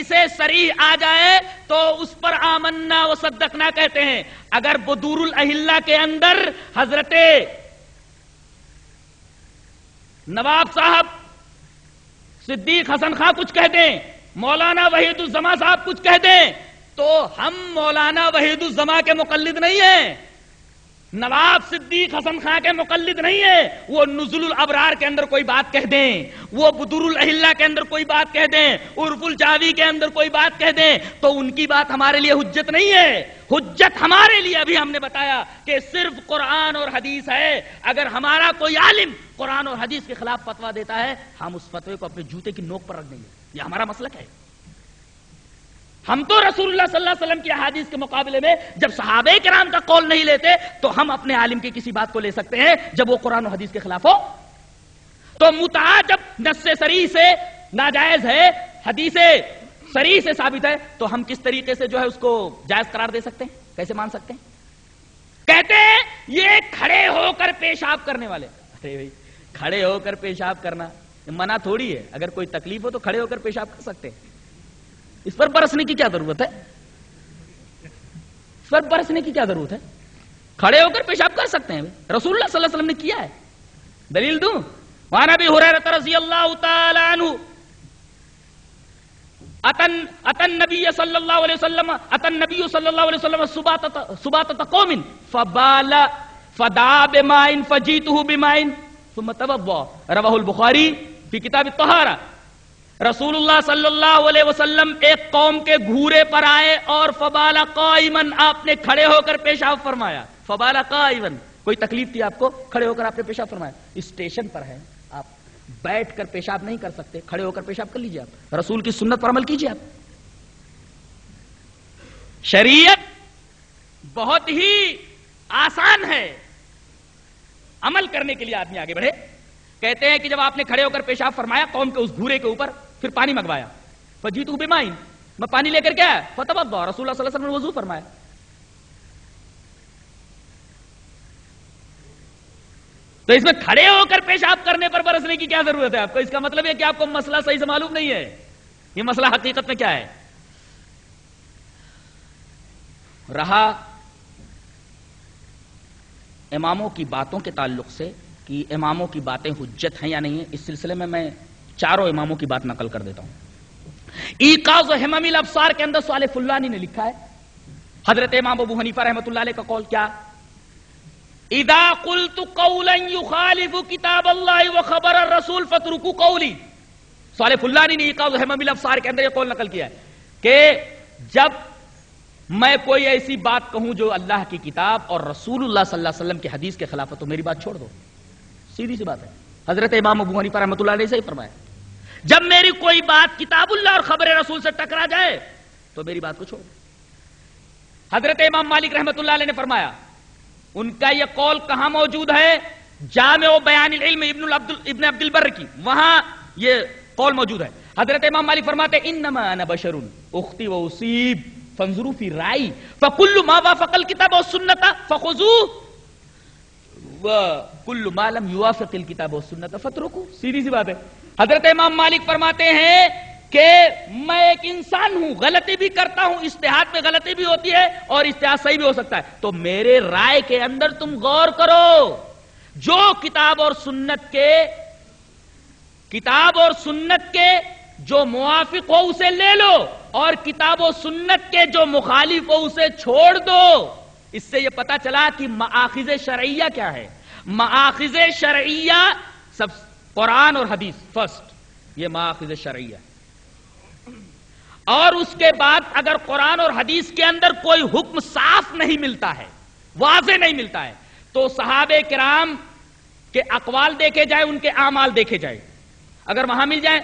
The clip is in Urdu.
سے صریح آ جائے تو اس پر آمنا و صدقنا کہتے ہیں. اگر بدور الاہلہ کے اندر حضرت نواب صاحب صدیق حسن خان کچھ کہہ دیں، مولانا وحید الزما صاحب کچھ کہہ دیں، تو ہم مولانا وحید الزما کے مقلد نہیں ہیں، نواب صدیق حسن خان کے مقلد نہیں ہیں. وہ نزل الابرار کے اندر کوئی بات کہہ دیں، وہ بدور الاہلہ کے اندر کوئی بات کہہ دیں، عرف الجاوی کے اندر کوئی بات کہہ دیں، تو ان کی بات ہمارے لیے حجت نہیں ہے. حجت ہمارے لیے ابھی ہم نے بتایا کہ صرف قرآن اور حدیث ہے. اگر ہمارا کوئی عالم قرآن اور حدیث کے خلاف فتویٰ دیتا ہے، ہم اس فتوے کو اپنے جوتے کی نوک پر رکھ دیں گے. یہ ہمارا مسلک ہے. ہم تو رسول اللہ صلی اللہ علیہ وسلم کی احادیث کے مقابلے میں جب صحابہ کرام کا قول نہیں لیتے تو ہم اپنے عالم کی کسی بات کو لے سکتے ہیں جب وہ قرآن و حدیث کے خلاف ہو. تو متعا جب نص صریح سے ناجائز ہے، حدیث صریح سے ثابت ہے، تو ہم کس طریقے سے جو ہے اس کو جائز قرار دے سکتے ہیں؟ کیسے مان سکتے ہیں؟ کہتے ہیں یہ کھڑے ہو کر پیشاب کرنے والے. ارے بھائی، کھڑے ہو کر پیشاب کرنا منع تھوڑی ہے. اگر کوئی تکلیف ہو تو کھڑے ہو کر پیشاب کر سکتے ہیں. اس پر برسنے کی کیا ضرورت ہے؟ اس پر برسنے کی کیا ضرورت ہے؟ کھڑے ہو کر پیشاب کر سکتے ہیں. رسول اللہ صلی اللہ علیہ وسلم نے کیا ہے. دلیل دوں؟ وعن ابی ہریرہ رضی اللہ تعالی عنہ اتى النبي صلى الله عليه وسلم سباطة قوم فبال فدعا بماء فجئته بماء ثم توضأ. رواه البخاری فی کتاب الطہارہ. رسول اللہ صلی اللہ علیہ وسلم ایک قوم کے گھورے پر آئے اور فبالا قائما، آپ نے کھڑے ہو کر پیشاب فرمایا. فبالا قائما، کوئی تکلیف تھی آپ کو، کھڑے ہو کر آپ نے پیشاب فرمایا. اسٹیشن پر ہے، آپ بیٹھ کر پیشاب نہیں کر سکتے، کھڑے ہو کر پیشاب کر لیجیے. آپ رسول کی سنت پر عمل کیجیے. آپ شریعت بہت ہی آسان ہے، عمل کرنے کے لیے آدمی آگے بڑھے. کہتے ہیں کہ جب آپ نے کھڑے ہو کر پیشاب فرمایا قوم کے اس گھورے کے اوپر، پھر پانی منگوایا. فجئتہ بماء، میں پانی لے کر کے آیا. فتوضأ، رسول اللہ صلی اللہ علیہ وسلم نے وضو فرمایا. تو اس میں کھڑے ہو کر پیشاب کرنے پر برسنے کی کیا ضرورت ہے آپ کو؟ اس کا مطلب ہے کہ آپ کو مسئلہ صحیح سے معلوم نہیں ہے. یہ مسئلہ حقیقت میں کیا ہے؟ رہا اماموں کی باتوں کے تعلق سے کہ اماموں کی باتیں حجت ہیں یا نہیں ہیں، اس سلسلے میں چاروں اماموں کی بات نقل کر دیتا ہوں. ایقاظ ہمم الابصار کے اندر صالح فلانی نے لکھا ہے، حضرت امام ابو حنیفہ رحمۃ اللہ علیہ کا قول کیا؟ اذا قلت قولا يخالف کتاب اللہ وخبر الرسول فاترکوا قولی. صالح فلانی نے ایقاظ ہمم الابصار کے اندر یہ قول نقل کیا ہے کہ جب میں کوئی ایسی بات کہوں جو اللہ کی کتاب اور رسول اللہ صلی اللہ علیہ وسلم کی حدیث کے خلاف ہے تو میری بات چھوڑ دو. سیدھی سی بات ہے. حضرت امام ابو حنیفہ رحمۃ اللہ علیہ سے ہی فرمایا جب میری کوئی بات کتاب اللہ اور خبر رسول سے ٹکرا جائے تو میری بات کو چھوڑ دو. حضرت امام مالک رحمۃ اللہ علیہ نے فرمایا، ان کا یہ قول کہاں موجود ہے؟ جامع بیان العلم ابن عبد البر کی، وہاں یہ قول موجود ہے. حضرت امام مالک فرماتے انما انا بشر اختی و اصیب فانظروا فی رائی فکل ما وافق الکتاب والسنۃ فخذوہ وکل ما لم یوافق الکتاب والسنۃ فاترکوہ. سیدھی سی بات ہے. حضرت امام مالک فرماتے ہیں کہ میں ایک انسان ہوں، غلطی بھی کرتا ہوں، اجتہاد میں غلطی بھی ہوتی ہے اور اجتہاد صحیح بھی ہو سکتا ہے، تو میرے رائے کے اندر تم غور کرو، جو کتاب اور سنت کے جو موافق ہو اسے لے لو اور کتاب و سنت کے جو مخالف ہو اسے چھوڑ دو. اس سے یہ پتا چلا کہ مآخذ شرعیہ کیا ہے. مآخذ شرعیہ سب قرآن اور حدیث فرسٹ، یہ مآخذ شرعیہ. اور اس کے بعد اگر قرآن اور حدیث کے اندر کوئی حکم صاف نہیں ملتا ہے، واضح نہیں ملتا ہے، تو صحابہ کرام کے اقوال دیکھے جائے، ان کے اعمال دیکھے جائے. اگر وہاں مل جائے